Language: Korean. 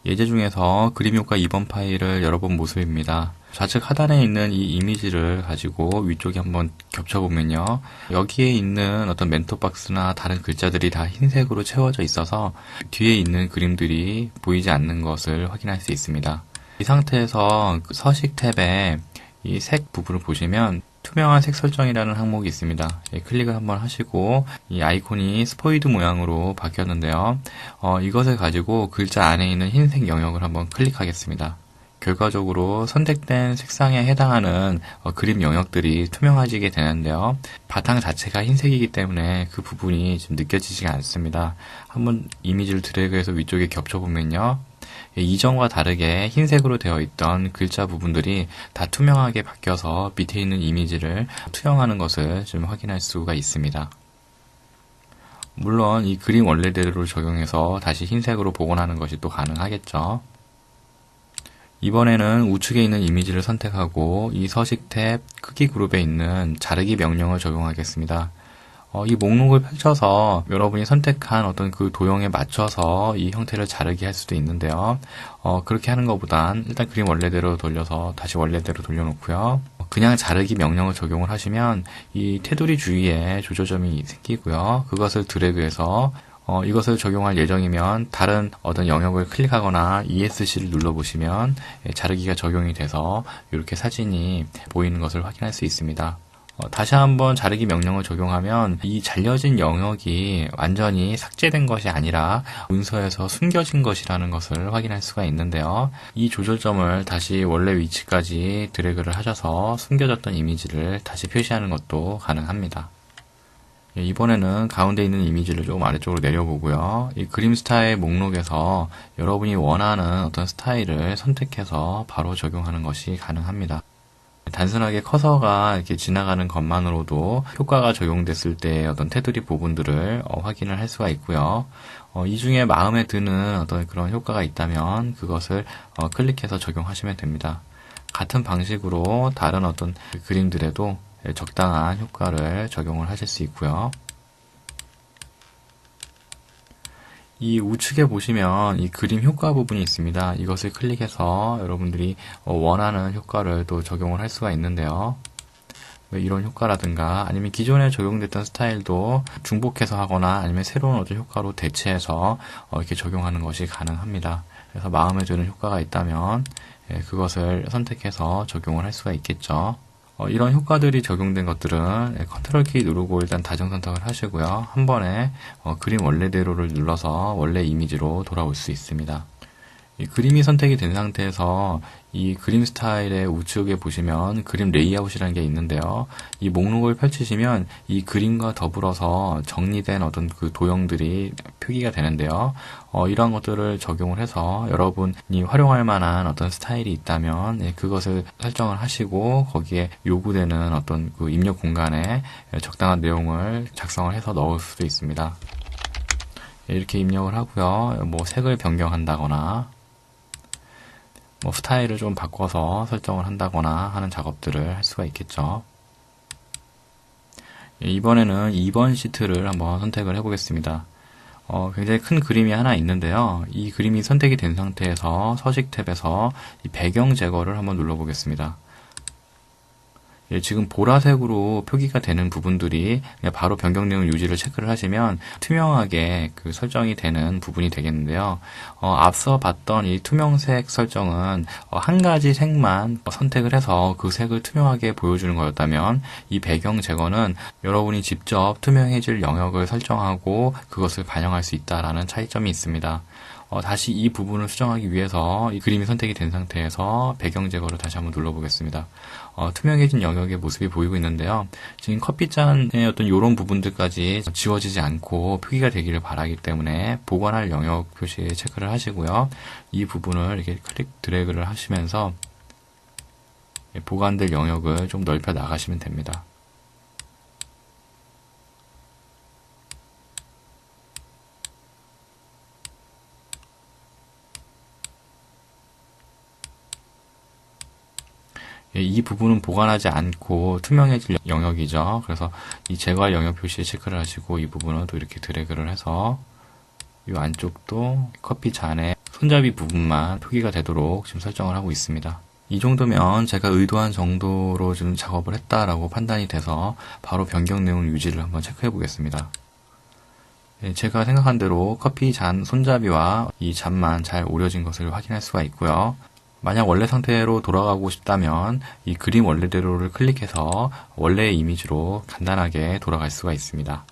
예제 중에서 그림 효과 2번 파일을 열어본 모습입니다. 좌측 하단에 있는 이 이미지를 가지고 위쪽에 한번 겹쳐보면요. 여기에 있는 어떤 멘토 박스나 다른 글자들이 다 흰색으로 채워져 있어서 뒤에 있는 그림들이 보이지 않는 것을 확인할 수 있습니다. 이 상태에서 서식 탭에 이 색 부분을 보시면 투명한 색 설정이라는 항목이 있습니다. 클릭을 한번 하시고 이 아이콘이 스포이드 모양으로 바뀌었는데요. 이것을 가지고 글자 안에 있는 흰색 영역을 한번 클릭하겠습니다. 결과적으로 선택된 색상에 해당하는 그림 영역들이 투명해지게 되는데요. 바탕 자체가 흰색이기 때문에 그 부분이 좀 느껴지지가 않습니다. 한번 이미지를 드래그해서 위쪽에 겹쳐보면요. 이전과 다르게 흰색으로 되어 있던 글자 부분들이 다 투명하게 바뀌어서 밑에 있는 이미지를 투영하는 것을 좀 확인할 수가 있습니다. 물론 이 그림 원래대로 적용해서 다시 흰색으로 복원하는 것이 또 가능하겠죠. 이번에는 우측에 있는 이미지를 선택하고 이 서식 탭 크기 그룹에 있는 자르기 명령을 적용하겠습니다. 이 목록을 펼쳐서 여러분이 선택한 어떤 그 도형에 맞춰서 이 형태를 자르기 할 수도 있는데요. 그렇게 하는 것보단 일단 그림 원래대로 돌려서 다시 원래대로 돌려놓고요. 그냥 자르기 명령을 적용을 하시면 이 테두리 주위에 조절점이 생기고요. 그것을 드래그해서 이것을 적용할 예정이면 다른 어떤 영역을 클릭하거나 ESC를 눌러보시면 자르기가 적용이 돼서 이렇게 사진이 보이는 것을 확인할 수 있습니다. 다시 한번 자르기 명령을 적용하면 이 잘려진 영역이 완전히 삭제된 것이 아니라 문서에서 숨겨진 것이라는 것을 확인할 수가 있는데요. 이 조절점을 다시 원래 위치까지 드래그를 하셔서 숨겨졌던 이미지를 다시 표시하는 것도 가능합니다. 이번에는 가운데 있는 이미지를 조금 아래쪽으로 내려보고요. 이 그림 스타일 목록에서 여러분이 원하는 어떤 스타일을 선택해서 바로 적용하는 것이 가능합니다. 단순하게 커서가 이렇게 지나가는 것만으로도 효과가 적용됐을 때 어떤 테두리 부분들을 확인을 할 수가 있고요. 이 중에 마음에 드는 어떤 그런 효과가 있다면 그것을 클릭해서 적용하시면 됩니다. 같은 방식으로 다른 어떤 그림들에도 적당한 효과를 적용을 하실 수 있고요. 이 우측에 보시면 이 그림 효과 부분이 있습니다. 이것을 클릭해서 여러분들이 원하는 효과를 또 적용을 할 수가 있는데요. 이런 효과라든가 아니면 기존에 적용됐던 스타일도 중복해서 하거나 아니면 새로운 어떤 효과로 대체해서 이렇게 적용하는 것이 가능합니다. 그래서 마음에 드는 효과가 있다면 그것을 선택해서 적용을 할 수가 있겠죠. 이런 효과들이 적용된 것들은 컨트롤 키 누르고 일단 다중 선택을 하시고요. 한 번에 그림 원래대로를 눌러서 원래 이미지로 돌아올 수 있습니다. 이 그림이 선택이 된 상태에서 이 그림 스타일의 우측에 보시면 그림 레이아웃이라는 게 있는데요. 이 목록을 펼치시면 이 그림과 더불어서 정리된 어떤 그 도형들이 표기가 되는데요. 이러한 것들을 적용을 해서 여러분이 활용할 만한 어떤 스타일이 있다면 그것을 설정을 하시고 거기에 요구되는 어떤 그 입력 공간에 적당한 내용을 작성을 해서 넣을 수도 있습니다. 이렇게 입력을 하고요. 뭐 색을 변경한다거나 스타일을 좀 바꿔서 설정을 한다거나 하는 작업들을 할 수가 있겠죠. 이번에는 2번 시트를 한번 선택을 해보겠습니다. 굉장히 큰 그림이 하나 있는데요. 이 그림이 선택이 된 상태에서 서식 탭에서 이 배경 제거를 한번 눌러보겠습니다. 지금 보라색으로 표기가 되는 부분들이 바로 변경 내용 유지를 체크를 하시면 투명하게 그 설정이 되는 부분이 되겠는데요. 앞서 봤던 이 투명색 설정은 한 가지 색만 선택을 해서 그 색을 투명하게 보여주는 거였다면 이 배경 제거는 여러분이 직접 투명해질 영역을 설정하고 그것을 반영할 수 있다라는 차이점이 있습니다. 다시 이 부분을 수정하기 위해서 이 그림이 선택이 된 상태에서 배경 제거를 다시 한번 눌러보겠습니다. 투명해진 영역의 모습이 보이고 있는데요. 지금 커피잔의 어떤 이런 부분들까지 지워지지 않고 표기가 되기를 바라기 때문에 보관할 영역 표시에 체크를 하시고요. 이 부분을 이렇게 클릭 드래그를 하시면서 보관될 영역을 좀 넓혀 나가시면 됩니다. 이 부분은 보관하지 않고 투명해질 영역이죠. 그래서 이 제거할 영역 표시에 체크를 하시고 이 부분은 또 이렇게 드래그를 해서 이 안쪽도 커피 잔에 손잡이 부분만 표기가 되도록 지금 설정을 하고 있습니다. 이 정도면 제가 의도한 정도로 좀 작업을 했다라고 판단이 돼서 바로 변경 내용 유지를 한번 체크해 보겠습니다. 제가 생각한 대로 커피 잔 손잡이와 이 잔만 잘 오려진 것을 확인할 수가 있고요. 만약 원래 상태로 돌아가고 싶다면 이 그림 원래대로를 클릭해서 원래의 이미지로 간단하게 돌아갈 수가 있습니다.